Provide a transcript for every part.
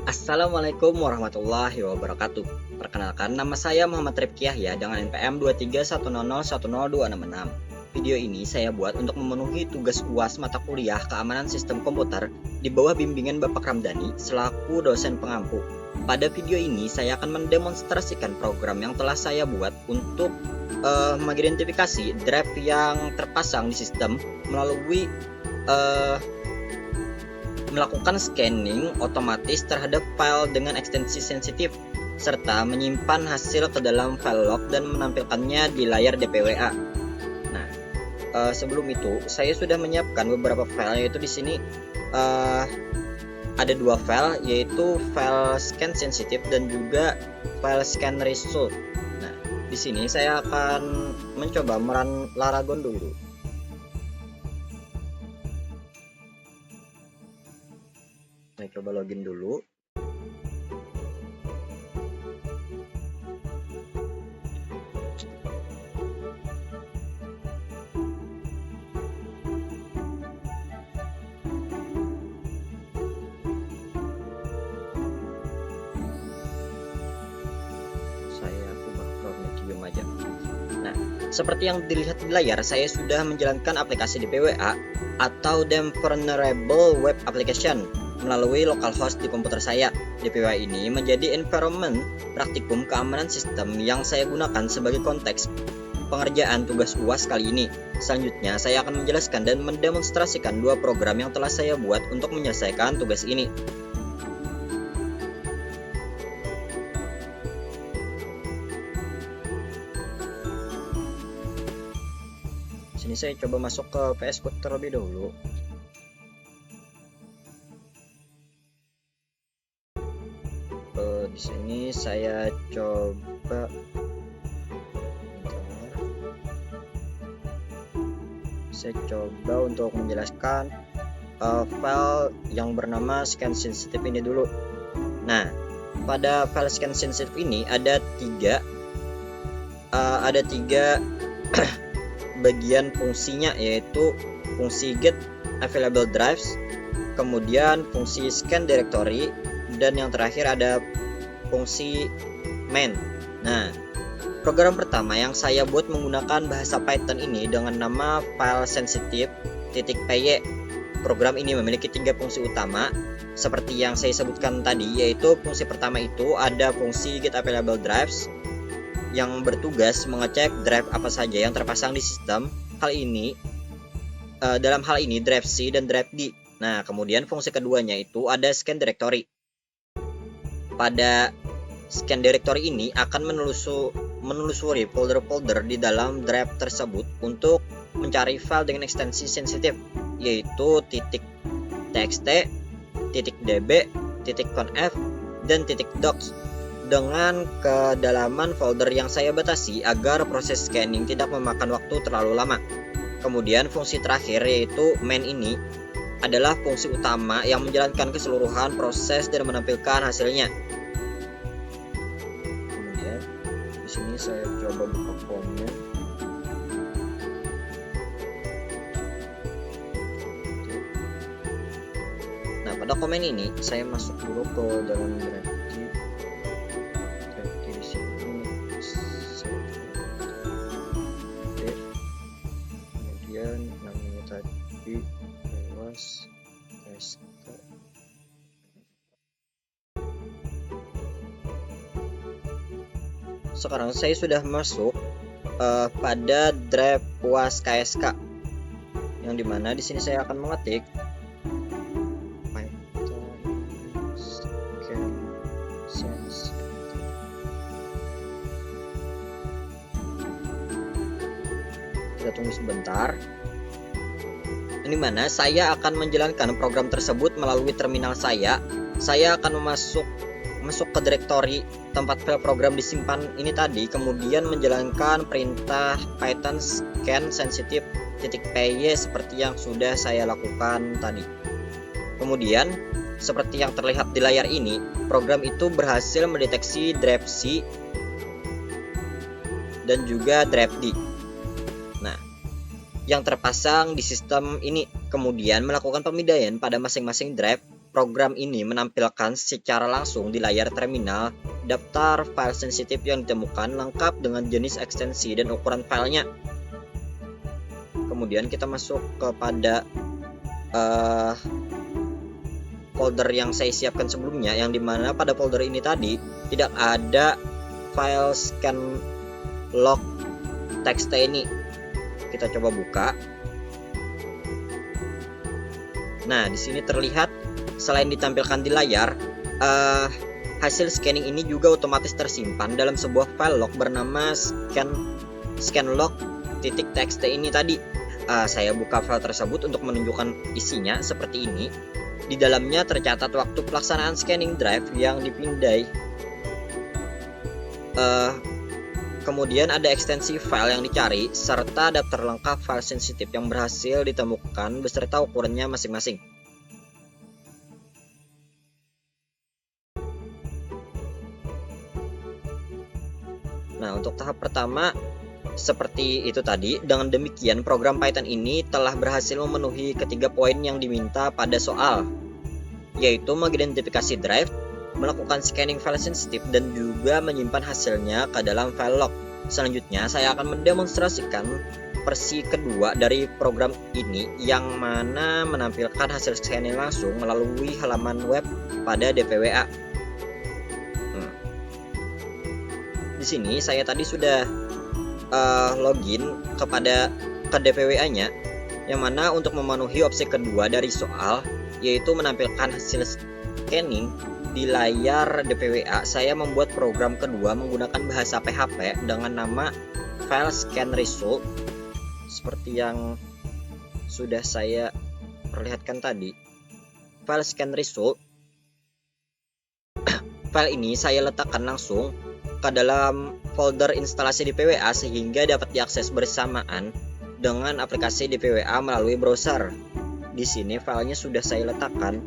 Assalamualaikum warahmatullahi wabarakatuh. Perkenalkan, nama saya Muhammad Rifki Yahya dengan NPM 23100100266. Video ini saya buat untuk memenuhi tugas UAS mata kuliah Keamanan Sistem Komputer di bawah bimbingan Bapak Ramdhani selaku dosen pengampu. Pada video ini saya akan mendemonstrasikan program yang telah saya buat untuk mengidentifikasi drive yang terpasang di sistem melalui melakukan scanning otomatis terhadap file dengan ekstensi sensitif, serta menyimpan hasil ke dalam file log dan menampilkannya di layar DPWA. Nah, sebelum itu saya sudah menyiapkan beberapa file, yaitu di sini ada dua file, yaitu file scan sensitif dan juga file scan result. Nah, di sini saya akan mencoba merun Laragon dulu. Saya coba login dulu. Saya ubah Chromium aja. Nah, seperti yang dilihat di layar, saya sudah menjalankan aplikasi DPWA atau Damn Vulnerable Web Application melalui localhost di komputer saya. DPWA ini menjadi environment praktikum keamanan sistem yang saya gunakan sebagai konteks pengerjaan tugas UAS kali ini. Selanjutnya, saya akan menjelaskan dan mendemonstrasikan dua program yang telah saya buat untuk menyelesaikan tugas ini. Sini saya coba masuk ke VS Code terlebih dahulu. Di sini saya coba untuk menjelaskan file yang bernama scan sensitif ini dulu. Nah, pada file scan sensitif ini ada tiga bagian fungsinya, yaitu fungsi get available drives, kemudian fungsi scan directory, dan yang terakhir ada fungsi main. Nah, program pertama yang saya buat menggunakan bahasa Python ini dengan nama file sensitive.py. Program ini memiliki tiga fungsi utama seperti yang saya sebutkan tadi, yaitu fungsi pertama itu ada fungsi get available drives yang bertugas mengecek drive apa saja yang terpasang di sistem. Dalam hal ini drive C dan drive D. Nah, kemudian fungsi keduanya itu ada scan directory. Pada scan directory ini akan menelusuri folder-folder di dalam drive tersebut untuk mencari file dengan ekstensi sensitif, yaitu .txt, .db, .conf, dan .docs dengan kedalaman folder yang saya batasi agar proses scanning tidak memakan waktu terlalu lama. Kemudian fungsi terakhir, yaitu main, ini adalah fungsi utama yang menjalankan keseluruhan proses dan menampilkan hasilnya. Kemudian di sini saya coba buka formnya. Nah, pada komen ini saya masuk dulu ke dalam drive di sini. Kemudian namanya tadi was test. Sekarang saya sudah masuk pada drive UAS KSK, yang dimana di sini saya akan mengetik Python scan sensitive. Kita tunggu sebentar. Ini mana saya akan menjalankan program tersebut melalui terminal saya. Saya akan masuk ke directory tempat file program disimpan ini tadi, kemudian menjalankan perintah Python scan sensitive.py seperti yang sudah saya lakukan tadi. Kemudian seperti yang terlihat di layar ini, program itu berhasil mendeteksi drive C dan juga drive D yang terpasang di sistem ini, kemudian melakukan pemindaian pada masing-masing drive program ini menampilkan secara langsung di layar terminal daftar file sensitif yang ditemukan lengkap dengan jenis ekstensi dan ukuran filenya. Kemudian kita masuk kepada folder yang saya siapkan sebelumnya, yang dimana pada folder ini tadi tidak ada file scanlog.txt ini. Kita coba buka. Nah, di sini terlihat selain ditampilkan di layar, hasil scanning ini juga otomatis tersimpan dalam sebuah file log bernama scanlog.txt ini tadi. Saya buka file tersebut untuk menunjukkan isinya seperti ini. Di dalamnya tercatat waktu pelaksanaan scanning drive yang dipindai. Kemudian ada ekstensi file yang dicari serta daftar lengkap file sensitif yang berhasil ditemukan beserta ukurannya masing-masing. Nah, untuk tahap pertama seperti itu tadi. Dengan demikian, program Python ini telah berhasil memenuhi ketiga poin yang diminta pada soal, yaitu mengidentifikasi drive, melakukan scanning file sensitif, dan juga menyimpan hasilnya ke dalam file log. Selanjutnya, saya akan mendemonstrasikan versi kedua dari program ini, yang mana menampilkan hasil scanning langsung melalui halaman web pada DPWA. Di sini saya tadi sudah login ke DPWA-nya, yang mana untuk memenuhi opsi kedua dari soal, yaitu menampilkan hasil scanning di layar DPWA, saya membuat program kedua menggunakan bahasa PHP dengan nama file scan result seperti yang sudah saya perlihatkan tadi. File scan result file ini saya letakkan langsung ke dalam folder instalasi DPWA sehingga dapat diakses bersamaan dengan aplikasi DPWA melalui browser. Di sini filenya sudah saya letakkan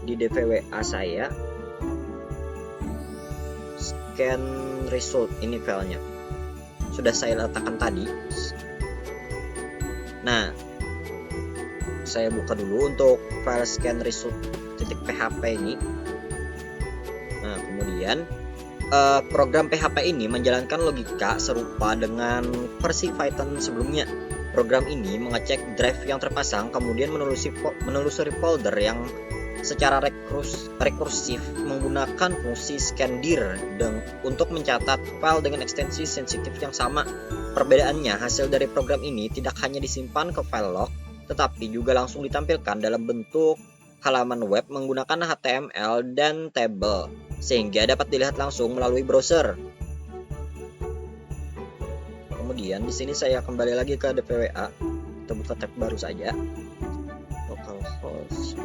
di DPWA saya. Scan result ini filenya sudah saya letakkan tadi. Nah, saya buka dulu untuk file scan result .php ini. Nah, kemudian program PHP ini menjalankan logika serupa dengan versi Python sebelumnya. Program ini mengecek drive yang terpasang, kemudian menelusuri folder yang secara rekursif menggunakan fungsi scandir untuk mencatat file dengan ekstensi sensitif yang sama. Perbedaannya, hasil dari program ini tidak hanya disimpan ke file log, tetapi juga langsung ditampilkan dalam bentuk halaman web menggunakan HTML dan tabel, sehingga dapat dilihat langsung melalui browser. Kemudian di sini saya kembali lagi ke DPWA. Kita buka tab baru saja. Localhost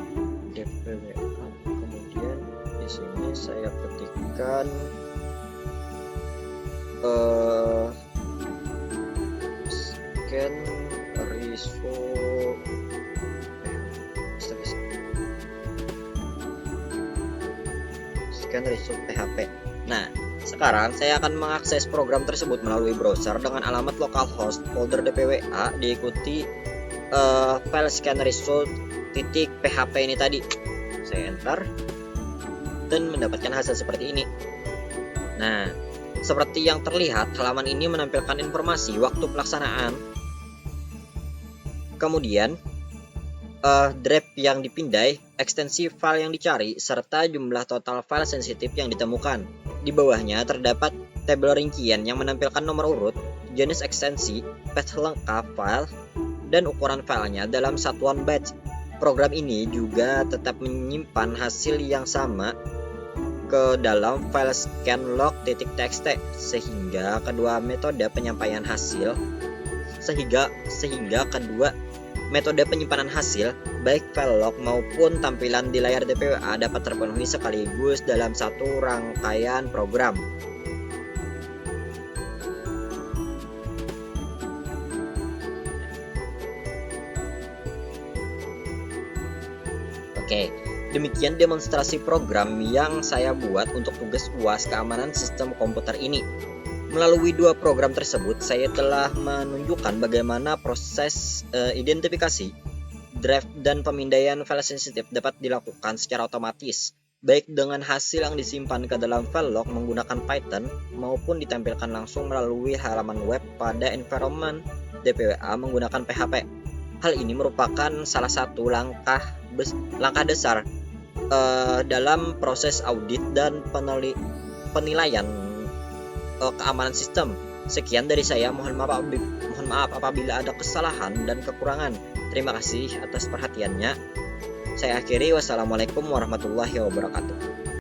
DPWA. Kemudian di sini saya ketikkan scan result result PHP. Nah, sekarang saya akan mengakses program tersebut melalui browser dengan alamat localhost folder DPWA, diikuti file scan result .php ini tadi. Saya enter dan mendapatkan hasil seperti ini. Nah, seperti yang terlihat, halaman ini menampilkan informasi waktu pelaksanaan, kemudian drive yang dipindai, ekstensi file yang dicari, serta jumlah total file sensitif yang ditemukan. Di bawahnya terdapat tabel rincian yang menampilkan nomor urut, jenis ekstensi, path lengkap file, dan ukuran filenya dalam satuan byte. Program ini juga tetap menyimpan hasil yang sama ke dalam file scanlog.txt, sehingga kedua metode penyampaian hasil metode penyimpanan hasil, baik file log maupun tampilan di layar DPWA, dapat terpenuhi sekaligus dalam satu rangkaian program. Oke, demikian demonstrasi program yang saya buat untuk tugas UAS keamanan sistem komputer ini. Melalui dua program tersebut, saya telah menunjukkan bagaimana proses identifikasi Draft dan pemindaian file sensitif dapat dilakukan secara otomatis, baik dengan hasil yang disimpan ke dalam file log menggunakan Python maupun ditampilkan langsung melalui halaman web pada environment DPWA menggunakan PHP. Hal ini merupakan salah satu langkah dasar dalam proses audit dan penilaian keamanan sistem. Sekian dari saya, mohon maaf apabila ada kesalahan dan kekurangan. Terima kasih atas perhatiannya. Saya akhiri, wassalamualaikum warahmatullahi wabarakatuh.